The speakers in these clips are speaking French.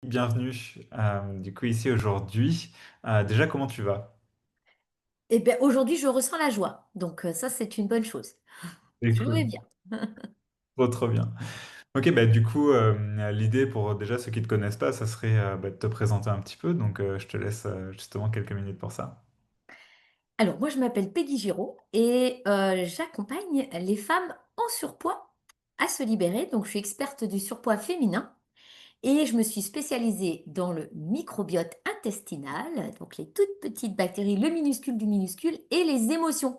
Bienvenue du coup ici aujourd'hui. Déjà, comment tu vas? Eh bien, aujourd'hui, je ressens la joie. Donc, ça, c'est une bonne chose. C'est Je vais cool, bien. trop trop bien. Ok, bah du coup, l'idée pour déjà ceux qui ne te connaissent pas, ça serait de te présenter un petit peu. Donc, je te laisse justement quelques minutes pour ça. Alors, moi, je m'appelle Peggy Giraud et j'accompagne les femmes en surpoids à se libérer. Donc, je suis experte du surpoids féminin et je me suis spécialisée dans le microbiote intestinal, donc les toutes petites bactéries, le minuscule du minuscule et les émotions,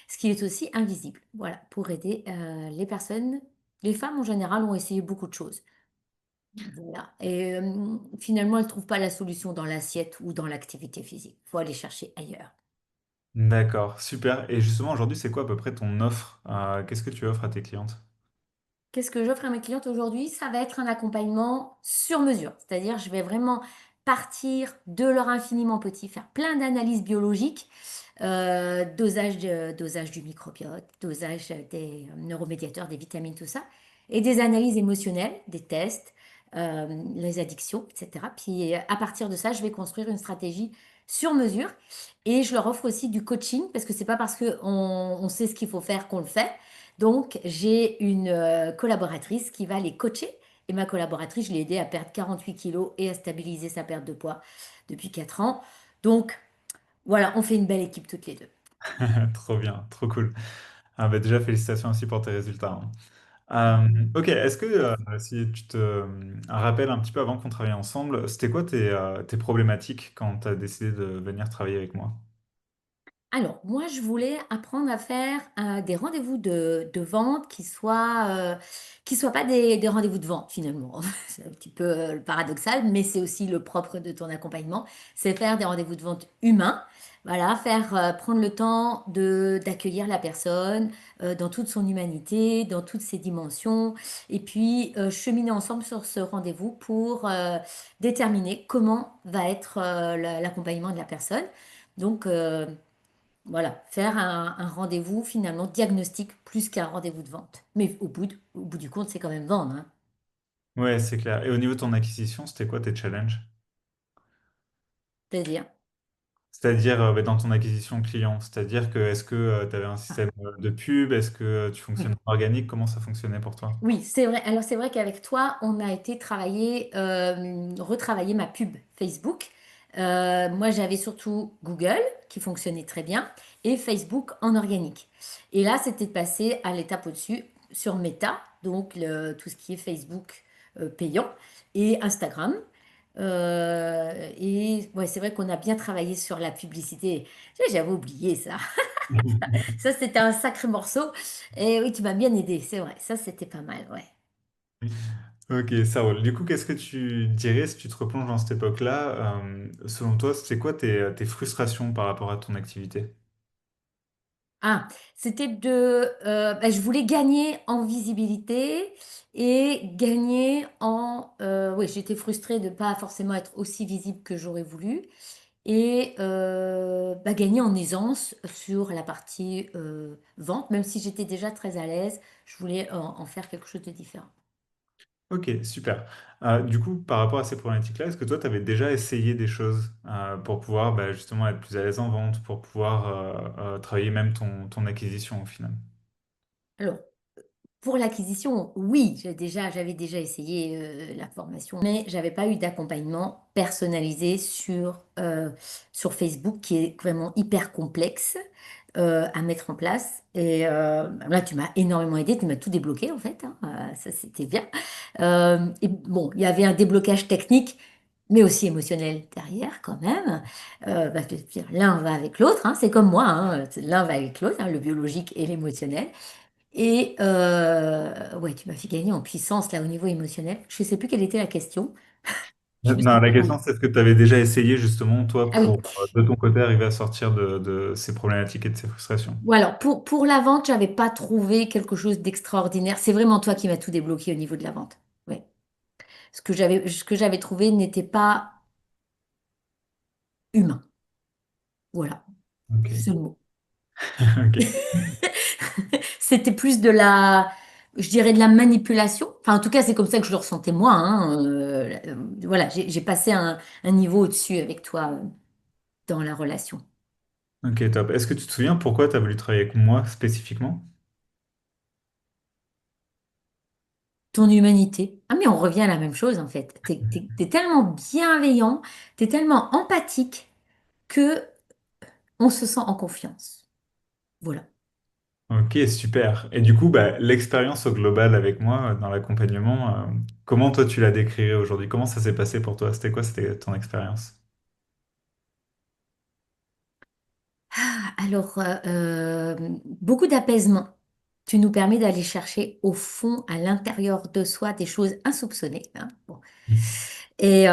ce qui est aussi invisible. Voilà, pour aider les personnes. Les femmes, en général, ont essayé beaucoup de choses. Voilà. Et finalement, elle ne trouve pas la solution dans l'assiette ou dans l'activité physique. Il faut aller chercher ailleurs. D'accord, super. Et justement, aujourd'hui, c'est quoi à peu près ton offre? Qu'est-ce que tu offres à tes clientes? Qu'est-ce que j'offre à mes clientes aujourd'hui? Ça va être un accompagnement sur mesure. C'est-à-dire, je vais vraiment partir de leur infiniment petit, faire plein d'analyses biologiques, dosage du microbiote, dosage des neuromédiateurs, des vitamines, tout ça, et des analyses émotionnelles, des tests, les addictions, etc. Puis à partir de ça, je vais construire une stratégie sur mesure et je leur offre aussi du coaching parce que c'est pas parce qu'on sait ce qu'il faut faire qu'on le fait. Donc, j'ai une collaboratrice qui va les coacher. Et ma collaboratrice, je l'ai aidée à perdre 48 kilos et à stabiliser sa perte de poids depuis 4 ans. Donc, voilà, on fait une belle équipe toutes les deux. Trop bien, trop cool. Bah, déjà, félicitations aussi pour tes résultats, hein. Ok, est-ce que si tu te rappelles un petit peu avant qu'on travaille ensemble, c'était quoi tes problématiques quand tu as décidé de venir travailler avec moi? Alors, moi, je voulais apprendre à faire des rendez-vous de vente qui soient pas des rendez-vous de vente, finalement. C'est un petit peu paradoxal, mais c'est aussi le propre de ton accompagnement. C'est faire des rendez-vous de vente humains. Voilà, prendre le temps d'accueillir la personne dans toute son humanité, dans toutes ses dimensions, et puis cheminer ensemble sur ce rendez-vous pour déterminer comment va être l'accompagnement de la personne. Donc, voilà, faire un rendez-vous finalement diagnostic plus qu'un rendez-vous de vente. Mais au bout du compte, c'est quand même vendre, hein. Ouais, c'est clair. Et au niveau de ton acquisition, c'était quoi tes challenges? C'est-à-dire, C'est-à-dire dans ton acquisition client, c'est-à-dire que est-ce que tu avais un ah, système de pub, est-ce que tu oui. fonctionnes en organique, comment ça fonctionnait pour toi? Oui, c'est vrai. Alors c'est vrai qu'avec toi, on a été retravailler ma pub Facebook. Moi, j'avais surtout Google qui fonctionnait très bien et Facebook en organique. Et là, c'était de passer à l'étape au-dessus sur Meta, donc tout ce qui est Facebook payant et Instagram. Et ouais, c'est vrai qu'on a bien travaillé sur la publicité. J'avais oublié ça. Ça, c'était un sacré morceau. Et oui, tu m'as bien aidé, c'est vrai. Ça, c'était pas mal, ouais. Ok, ça roule. Du coup, qu'est-ce que tu dirais si tu te replonges dans cette époque-là? Selon toi, c'est quoi tes frustrations par rapport à ton activité? Ah, je voulais gagner en visibilité et gagner en... oui, j'étais frustrée de ne pas forcément être aussi visible que j'aurais voulu et gagner en aisance sur la partie vente, même si j'étais déjà très à l'aise, je voulais en faire quelque chose de différent. Ok, super. Du coup, par rapport à ces problématiques-là, est-ce que toi, tu avais déjà essayé des choses pour pouvoir justement être plus à l'aise en vente, pour pouvoir travailler même ton acquisition au final? Alors, pour l'acquisition, oui, j'avais déjà essayé la formation, mais j'avais pas eu d'accompagnement personnalisé sur Facebook, qui est vraiment hyper complexe à mettre en place. Et là, tu m'as énormément aidé, tu m'as tout débloqué en fait, hein. Ça, c'était bien. Et bon, il y avait un déblocage technique, mais aussi émotionnel derrière quand même. Parce que je veux dire, l'un va avec l'autre, hein, c'est comme moi, hein, l'un va avec l'autre, hein, le biologique et l'émotionnel. Et ouais, tu m'as fait gagner en puissance là au niveau émotionnel. Je ne sais plus quelle était la question. Je me Non, suis la perdue. question, c'est est-ce que tu avais déjà essayé justement, toi, Ah oui. pour de ton côté arriver à sortir de ces problématiques et de ces frustrations? Ou alors pour la vente, j'avais pas trouvé quelque chose d'extraordinaire. C'est vraiment toi qui m'as tout débloqué au niveau de la vente. Ouais. Ce que j'avais trouvé n'était pas humain. Voilà, Ok. c'est le mot. Ok. C'était plus de la... je dirais de la manipulation. Enfin, en tout cas, c'est comme ça que je le ressentais moi, hein. Voilà, j'ai passé un niveau au-dessus avec toi dans la relation. Ok, top. Est-ce que tu te souviens pourquoi tu as voulu travailler avec moi spécifiquement? Ton humanité. Ah, mais on revient à la même chose en fait. T'es tellement bienveillant, t'es tellement empathique que on se sent en confiance. Voilà. Ok, super. Et du coup, bah, l'expérience au global avec moi dans l'accompagnement, comment toi tu la décrirais aujourd'hui? Comment ça s'est passé pour toi? C'était quoi, c'était ton expérience? Alors, beaucoup d'apaisement. Tu nous permets d'aller chercher au fond, à l'intérieur de soi, des choses insoupçonnées, hein. Bon. Et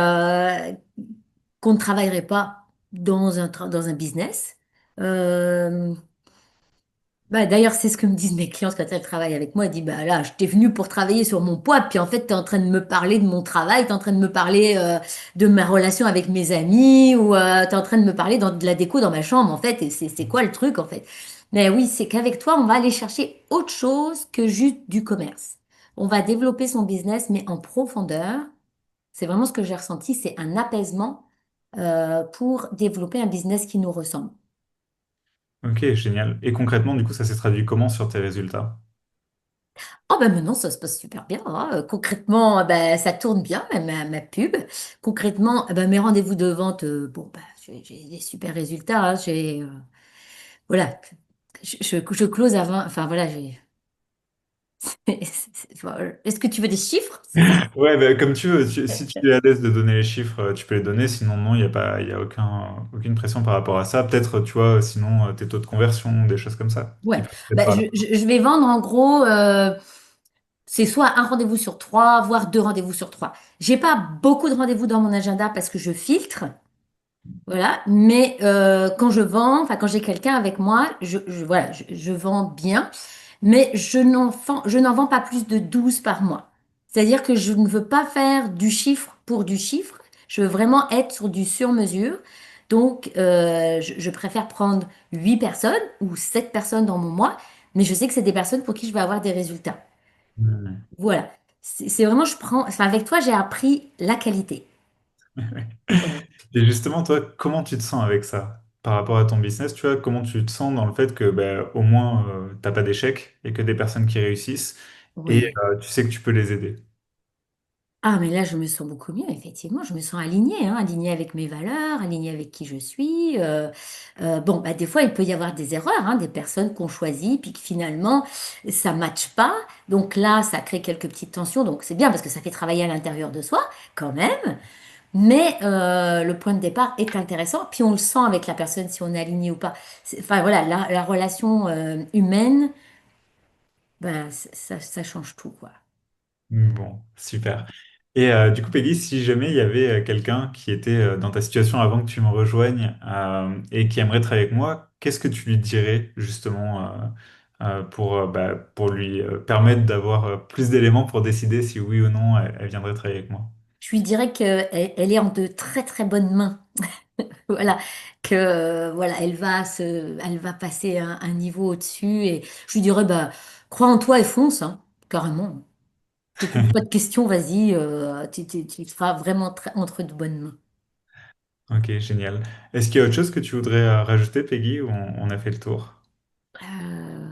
qu'on ne travaillerait pas dans un business. Euh, Bah, d'ailleurs, c'est ce que me disent mes clientes quand elles travaillent avec moi. Elles disent, bah là, je t'ai venu pour travailler sur mon poids, puis en fait, tu es en train de me parler de mon travail, tu es en train de me parler de ma relation avec mes amis, ou tu es en train de me parler de la déco dans ma chambre, en fait. Et c'est quoi le truc, en fait? Mais oui, c'est qu'avec toi, on va aller chercher autre chose que juste du commerce. On va développer son business, mais en profondeur. C'est vraiment ce que j'ai ressenti, c'est un apaisement pour développer un business qui nous ressemble. Ok, génial. Et concrètement, du coup, ça s'est traduit comment sur tes résultats? Oh ben maintenant ça se passe super bien, hein. Concrètement, ben, ça tourne bien, ma pub. Concrètement, ben, mes rendez-vous de vente, bon, ben, j'ai des super résultats, hein. Voilà, je close à 20, enfin voilà, j'ai... Voilà. Est-ce que tu veux des chiffres? C'est ça? Ouais, bah, comme tu veux. Si tu es à l'aise de donner les chiffres, tu peux les donner. Sinon, non, il n'y a pas, il y a aucune pression par rapport à ça. Peut-être, tu vois, sinon, tes taux de conversion, des choses comme ça, qui Ouais, peuvent peut-être ben, parler. je vais vendre en gros, c'est soit un rendez-vous sur trois, voire deux rendez-vous sur trois. J'ai pas beaucoup de rendez-vous dans mon agenda parce que je filtre. Voilà, mais quand je vends, enfin quand j'ai quelqu'un avec moi, voilà, je vends bien, mais je n'en vends pas plus de 12 par mois. C'est-à-dire que je ne veux pas faire du chiffre pour du chiffre, je veux vraiment être sur du sur-mesure. Donc, je préfère prendre 8 personnes ou 7 personnes dans mon mois, mais je sais que c'est des personnes pour qui je vais avoir des résultats. Hmm. Voilà, c'est vraiment, je prends, enfin avec toi, j'ai appris la qualité. Voilà. Et justement, toi, comment tu te sens avec ça par rapport à ton business? Tu vois, comment tu te sens dans le fait que, bah, au moins, t'as pas d'échec et que des personnes qui réussissent et Ouais. tu sais que tu peux les aider. Ah, mais là, je me sens beaucoup mieux, effectivement. Je me sens alignée, hein, alignée avec mes valeurs, alignée avec qui je suis. Bon, bah, des fois, il peut y avoir des erreurs, hein, des personnes qu'on choisit, puis que finalement, ça ne matche pas. Donc là, ça crée quelques petites tensions. Donc c'est bien parce que ça fait travailler à l'intérieur de soi, quand même. Mais le point de départ est intéressant. Puis on le sent avec la personne si on est aligné ou pas. Enfin, voilà, la relation humaine, bah, ça change tout, quoi. Bon, super. Et du coup, Peggy, si jamais il y avait quelqu'un qui était dans ta situation avant que tu me rejoignes et qui aimerait travailler avec moi, qu'est-ce que tu lui dirais justement bah, pour lui permettre d'avoir plus d'éléments pour décider si oui ou non elle viendrait travailler avec moi? Je lui dirais qu'elle elle est en de très très bonnes mains. Voilà, que voilà, elle va passer un niveau au-dessus et je lui dirais bah crois en toi et fonce, hein, carrément. Te pose pas de questions, vas-y, tu seras vraiment entre de bonnes mains. Ok, génial. Est-ce qu'il y a autre chose que tu voudrais rajouter, Peggy, ou on a fait le tour? Euh,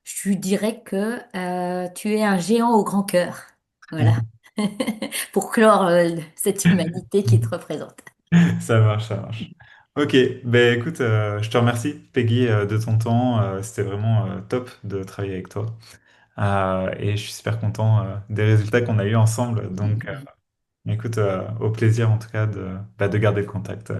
je lui dirais que tu es un géant au grand cœur. Voilà. Pour clore cette humanité qui te représente. Ça marche, ça marche. Ok, ben écoute, je te remercie, Peggy, de ton temps. C'était vraiment top de travailler avec toi. Et je suis super content des résultats qu'on a eu ensemble. Donc, écoute, au plaisir en tout cas de garder le contact.